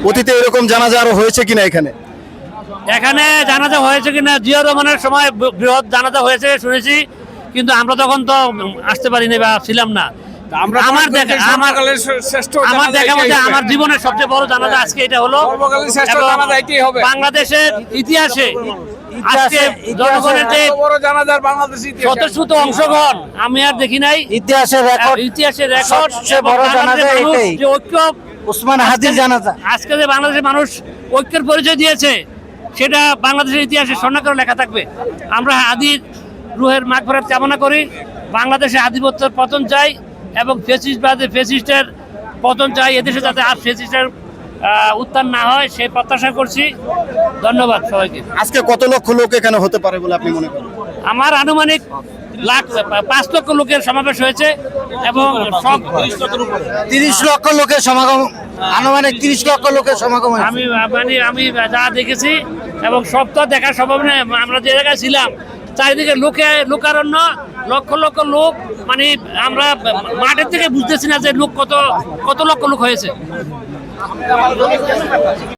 অতীতে এরকম জানাজা আরো হয়েছে কিনা এখানে? এখানে জানাজা হয়েছে কিনা, জিয়া রহমানের সময় বৃহৎ জানাজা হয়েছে শুনেছি, কিন্তু আমরা তখন তো আসতে পারিনি বা ছিলাম না। আমার দেখা মতে আমার জীবনের সবচেয়ে বড় জানাজা আজকে এটা হলো। বাংলাদেশের ইতিহাসে আজকে জনগণের যে স্বতঃস্ফূর্ত অংশগ্রহণ আমি আর দেখি নাই। ইতিহাসের রেকর্ড বড় জানাজা এটাই, যে ঐক্য ওসমান হাদির জানাজা। আজকে যে বাংলাদেশের মানুষ ঐক্যের পরিচয় দিয়েছে সেটা বাংলাদেশের ইতিহাসে স্বর্ণাক্ষরে লেখা থাকবে। আমরা হাদির রুহের মাগফিরাত কামনা করি। বাংলাদেশে আধিপত্যের পতন চাই এবং ফ্যাসিস্টের পতন চাই। এদেশে যাতে আর ফ্যাসিস্টের উত্থান না হয় সেই প্রত্যাশা করছি। ধন্যবাদ সবাইকে। আজকে কত লক্ষ লোক এখানে হতে পারে বলে আপনি মনে করেন? আমার আনুমানিক 5 লক্ষ লোকের সমাবেশ হয়েছে এবং 30 লক্ষ লোকের সমাগম, আনুমানিক 30 লক্ষ লোকের সমাগম। আমি যা দেখেছি এবং সব তো দেখা সম্ভব নয়। আমরা যে জায়গায় ছিলাম চারিদিকে লোকারণ্য, লক্ষ লক্ষ লোক, মানে আমরা মাঠের থেকে বুঝতেছি না যে লোক কত লক্ষ লোক হয়েছে।